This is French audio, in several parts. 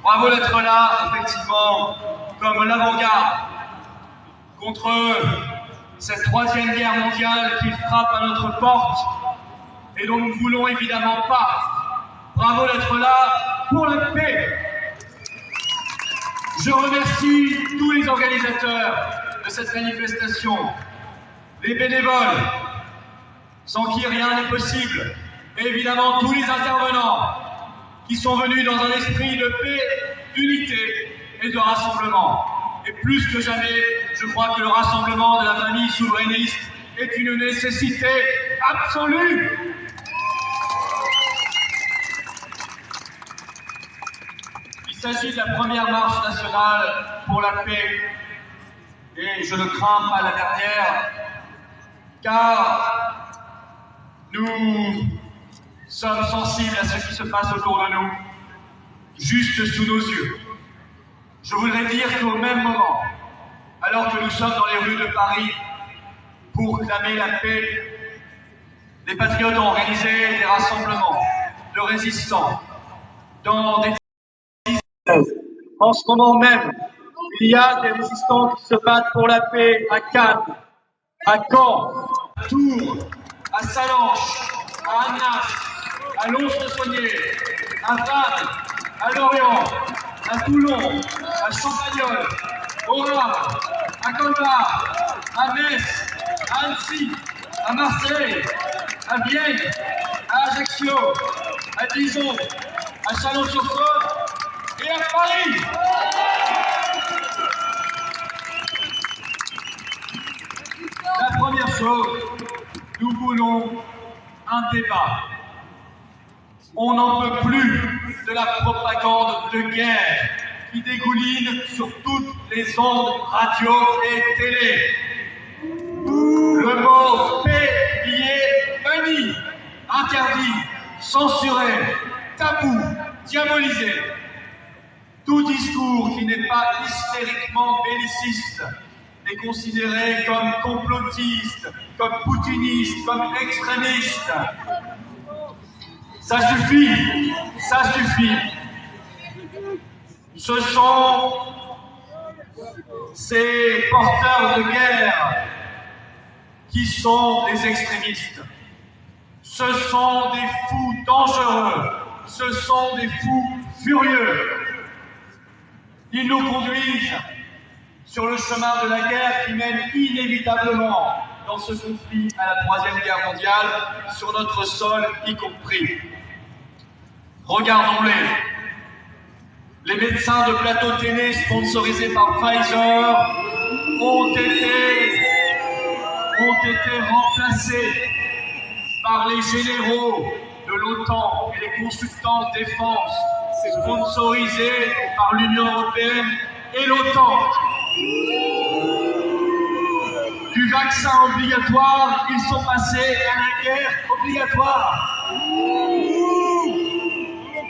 Bravo d'être là, effectivement, comme l'avant-garde contre cette troisième guerre mondiale qui frappe à notre porte et dont nous ne voulons évidemment pas. Bravo d'être là pour la paix. Je remercie tous les organisateurs de cette manifestation, les bénévoles, sans qui rien n'est possible, et évidemment tous les intervenants qui sont venus dans un esprit de paix, d'unité et de rassemblement. Et plus que jamais, je crois que le rassemblement de la famille souverainiste est une nécessité absolue. Il s'agit de la première marche nationale pour la paix, et je ne crains pas la dernière, car nous sommes sensibles à ce qui se passe autour de nous, juste sous nos yeux. Je voudrais dire qu'au même moment, alors que nous sommes dans les rues de Paris pour clamer la paix, les patriotes ont organisé des rassemblements de résistants dans des... En ce moment même, il y a des résistants qui se battent pour la paix à Cannes, à Caen, à Tours, à Sallanches, à Annas, à Lons-le-Saunier, à Vannes, à Lorient, à Toulon, à Champagnole, au Havre, à Colmar, à Metz, à Annecy, à Marseille, à Vienne, à Ajaccio, à Dijon, à Chalon-sur-Saône et à Paris. La première chose, nous voulons un débat. On n'en peut plus de la propagande de guerre qui dégouline sur toutes les ondes radio et télé. Le mot paix y est banni, interdit, censuré, tabou, diabolisé. Tout discours qui n'est pas hystériquement belliciste est considéré comme complotiste, comme poutiniste, comme extrémiste. Ça suffit, ça suffit. Ce sont ces porteurs de guerre qui sont des extrémistes. Ce sont des fous dangereux, ce sont des fous furieux. Ils nous conduisent sur le chemin de la guerre qui mène inévitablement dans ce conflit à la Troisième Guerre mondiale, sur notre sol y compris. Regardons-les. Les médecins de plateau télé sponsorisés par Pfizer ont été remplacés par les généraux de l'OTAN et les consultants de défense sponsorisés par l'Union européenne et l'OTAN. Du vaccin obligatoire, ils sont passés à la guerre obligatoire.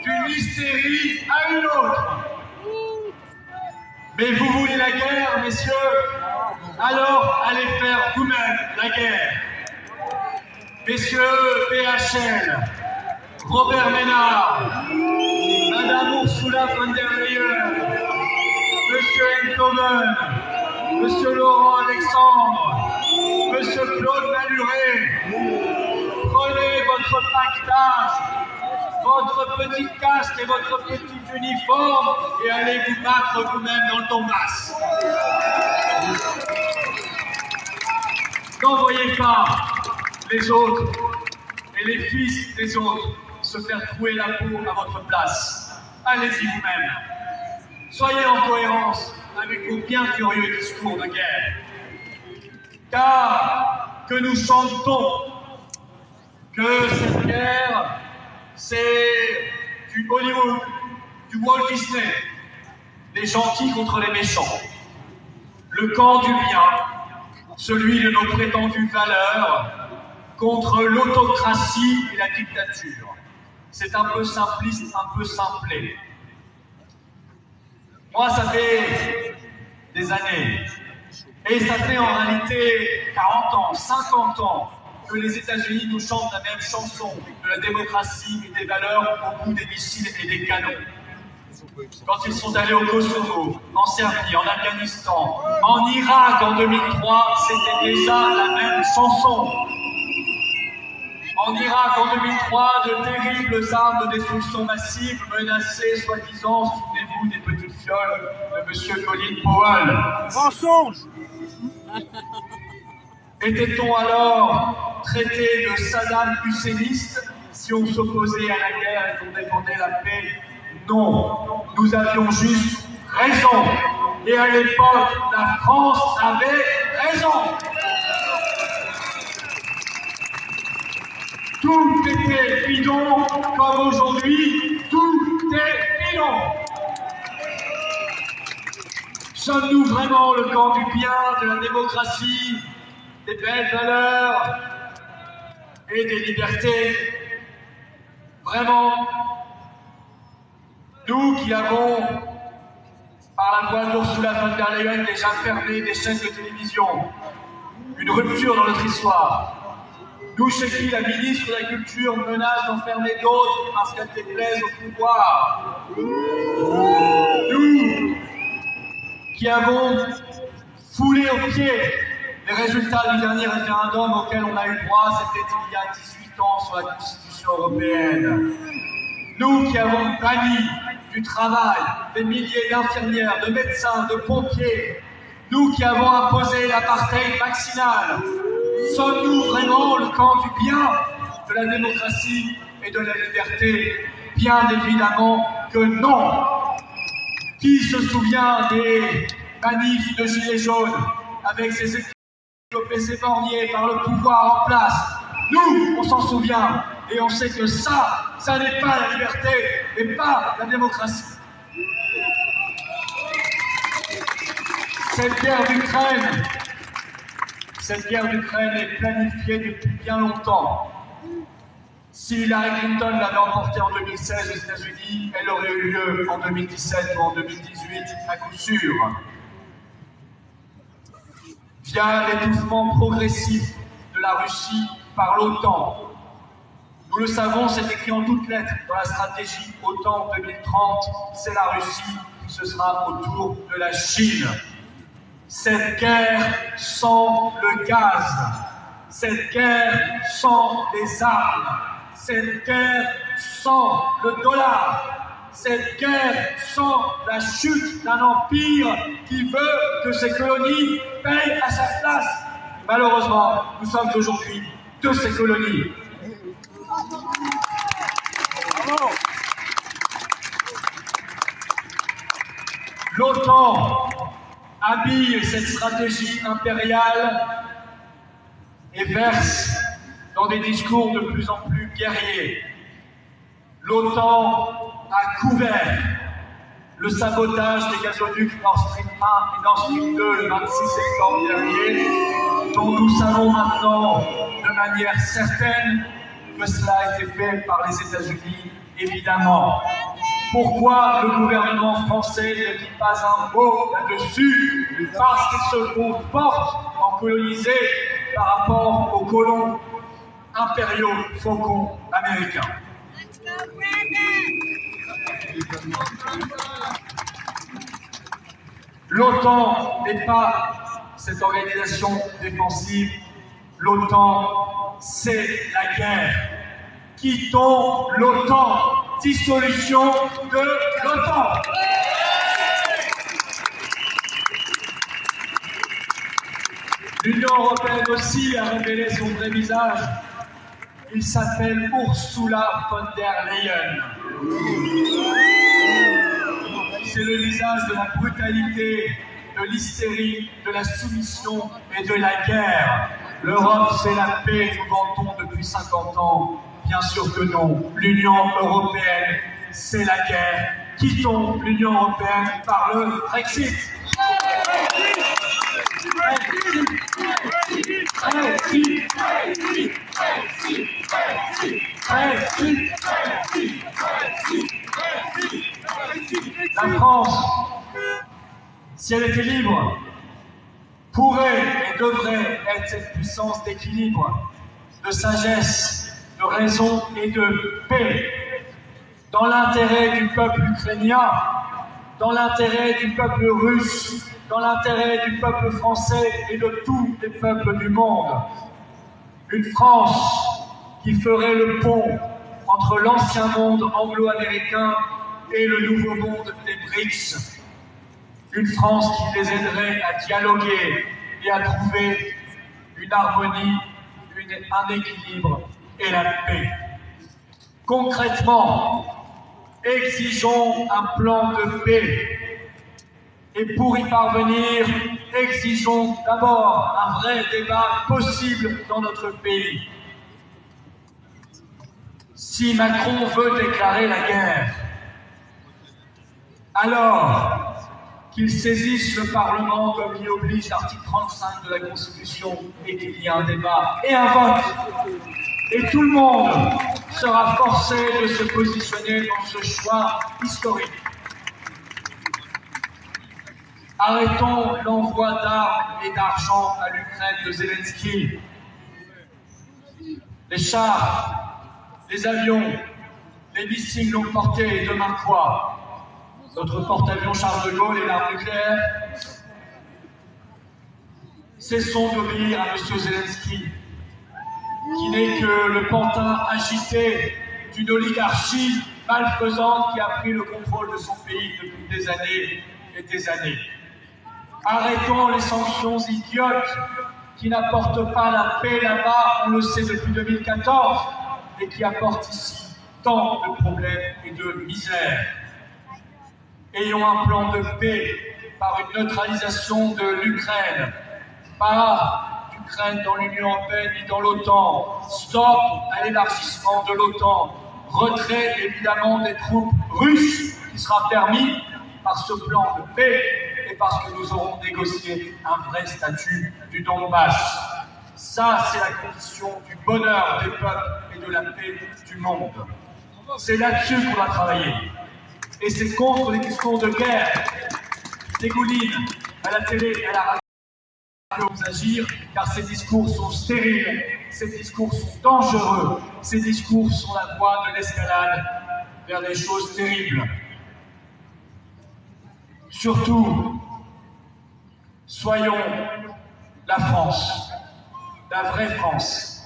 D'une hystérie à une autre. Mais vous voulez la guerre, messieurs? Alors allez faire vous-même la guerre. Messieurs PHL, Robert Ménard, Madame Ursula von der Leyen, Monsieur Enthoven, Monsieur Laurent Alexandre, Monsieur Claude Malhuret, prenez votre pactage, votre petit casque et votre petit uniforme et allez vous battre vous-même dans le Donbass. N'envoyez pas les autres et les fils des autres se faire trouer la peau à votre place. Allez-y vous-même. Soyez en cohérence avec vos bien curieux discours de guerre. Car que nous chantons que cette guerre, c'est du Hollywood, du Walt Disney, des gentils contre les méchants. Le camp du bien, celui de nos prétendues valeurs, contre l'autocratie et la dictature. C'est un peu simpliste, un peu simplé. Moi, ça fait des années, et ça fait en réalité 40 ans, 50 ans, que les États-Unis nous chantent la même chanson de la démocratie et des valeurs au bout des missiles et des canons. quand ils sont allés au Kosovo, en Serbie, en Afghanistan, en Irak en 2003, c'était déjà la même chanson. En Irak en 2003, de terribles armes de destruction massive menaçaient, soi-disant, souvenez-vous des petites fioles de M. Colin Powell. Mensonge! Était-on alors traité de Saddam Husseiniste si on s'opposait à la guerre et qu'on défendait la paix? Non, nous avions juste raison. Et à l'époque, la France avait raison. Tout était bidon, comme aujourd'hui, tout est bidon. Sommes-nous vraiment le camp du bien, de la démocratie, des belles valeurs et des libertés? Vraiment, nous qui avons, par la voix d'Ursula von der Leyen, déjà fermé des chaînes de télévision, une rupture dans notre histoire. Nous, chez qui la ministre de la Culture menace d'enfermer d'autres parce qu'elle déplaise au pouvoir. Nous, qui avons foulé aux pieds les résultats du dernier référendum auquel on a eu droit, c'était il y a 18 ans sur la Constitution européenne. Nous qui avons banni du travail des milliers d'infirmières, de médecins, de pompiers, nous qui avons imposé l'apartheid vaccinal, sommes-nous vraiment le camp du bien, de la démocratie et de la liberté? Bien évidemment que non. Qui se souvient des manifs de Gilets jaunes avec ces équipes épargnées par le pouvoir en place? Nous, on s'en souvient et on sait que ça n'est pas la liberté et pas la démocratie. Cette guerre d'Ukraine est planifiée depuis bien longtemps. Si Hillary Clinton l'avait emportée en 2016 aux États-Unis, elle aurait eu lieu en 2017 ou en 2018 à coup sûr. Via l'étouffement progressif de la Russie par l'OTAN. Nous le savons, c'est écrit en toutes lettres dans la stratégie OTAN 2030, c'est la Russie qui ce sera autour de la Chine. Cette guerre sans le gaz, cette guerre sans les armes, cette guerre sans le dollar, cette guerre sans la chute d'un empire qui veut que ses colonies payent à sa place. Malheureusement, nous sommes aujourd'hui de ces colonies. L'OTAN habille cette stratégie impériale et verse dans des discours de plus en plus guerriers. L'OTAN a couvert le sabotage des gazoducs Nord Stream 1 et Nord Stream 2 le 26 septembre dernier, dont nous savons maintenant de manière certaine que cela a été fait par les États-Unis, évidemment. Pourquoi le gouvernement français ne dit pas un mot là-dessus? Parce qu'il se comporte en colonisé par rapport aux colons impériaux faucons américains. L'OTAN n'est pas cette organisation défensive. L'OTAN, c'est la guerre. Quittons l'OTAN. Dissolution de l'OTAN. L'Union européenne aussi a révélé son vrai visage. Il s'appelle Ursula von der Leyen. C'est le visage de la brutalité, de l'hystérie, de la soumission et de la guerre. L'Europe, c'est la paix, nous vantons depuis 50 ans. Bien sûr que non. L'Union européenne, c'est la guerre. Quittons l'Union européenne par le Brexit. La France, si elle était libre, pourrait et devrait être cette puissance d'équilibre, de sagesse, de raison et de paix dans l'intérêt du peuple ukrainien, dans l'intérêt du peuple russe, dans l'intérêt du peuple français et de tous les peuples du monde. Une France qui ferait le pont entre l'ancien monde anglo-américain et le nouveau monde des BRICS. Une France qui les aiderait à dialoguer et à trouver une harmonie, un équilibre et la paix. Concrètement, exigeons un plan de paix. Et pour y parvenir, exigeons d'abord un vrai débat possible dans notre pays. Si Macron veut déclarer la guerre, alors qu'il saisisse le Parlement comme l'y oblige l'article 35 de la Constitution et qu'il y ait un débat et un vote. Et tout le monde sera forcé de se positionner dans ce choix historique. Arrêtons l'envoi d'armes et d'argent à l'Ukraine de Zelensky. Les chars, les avions, les missiles longue portée et demain quoi? Notre porte-avions Charles de Gaulle et l'arme nucléaire? Cessons d'obéir à M. Zelensky, qui n'est que le pantin agité d'une oligarchie malfaisante qui a pris le contrôle de son pays depuis des années et des années. Arrêtons les sanctions idiotes qui n'apportent pas la paix là-bas, on le sait depuis 2014, et qui apportent ici tant de problèmes et de misère. Ayons un plan de paix par une neutralisation de l'Ukraine, pas d'Ukraine dans l'Union européenne ni dans l'OTAN. Stop à l'élargissement de l'OTAN. Retrait évidemment des troupes russes qui sera permis par ce plan de paix et parce que nous aurons négocié un vrai statut du Donbass. Ça, c'est la condition du bonheur des peuples et de la paix du monde. C'est là-dessus qu'on va travailler. Et c'est contre les discours de guerre qui dégoulinent à la télé et à la radio que nous agir, car ces discours sont stériles, ces discours sont dangereux, ces discours sont la voie de l'escalade vers des choses terribles. Surtout, soyons la France, la vraie France,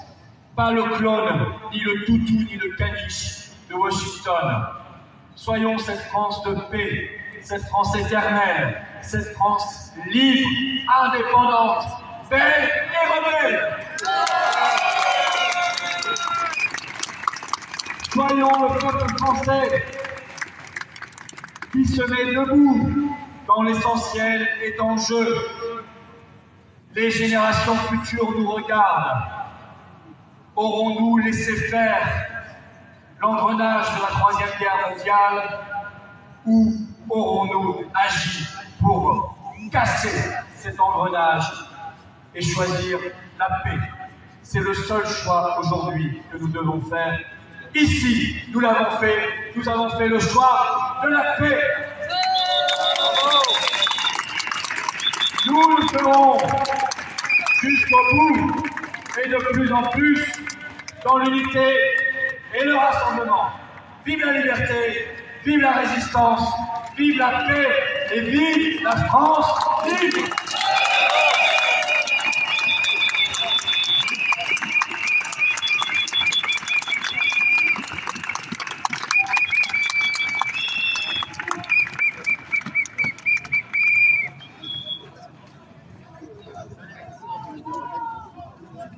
pas le clone, ni le toutou, ni le caniche de Washington. Soyons cette France de paix, cette France éternelle, cette France libre, indépendante, belle et rebelle. Soyons le peuple français qui se met debout quand l'essentiel est en jeu. Les générations futures nous regardent. Aurons-nous laissé faire l'engrenage de la Troisième Guerre mondiale ou aurons-nous agi pour casser cet engrenage et choisir la paix? C'est le seul choix aujourd'hui que nous devons faire. Ici, nous l'avons fait, nous avons fait le choix de la paix. Nous le ferons jusqu'au bout et de plus en plus dans l'unité et le rassemblement. Vive la liberté, vive la résistance, vive la paix et vive la France libre!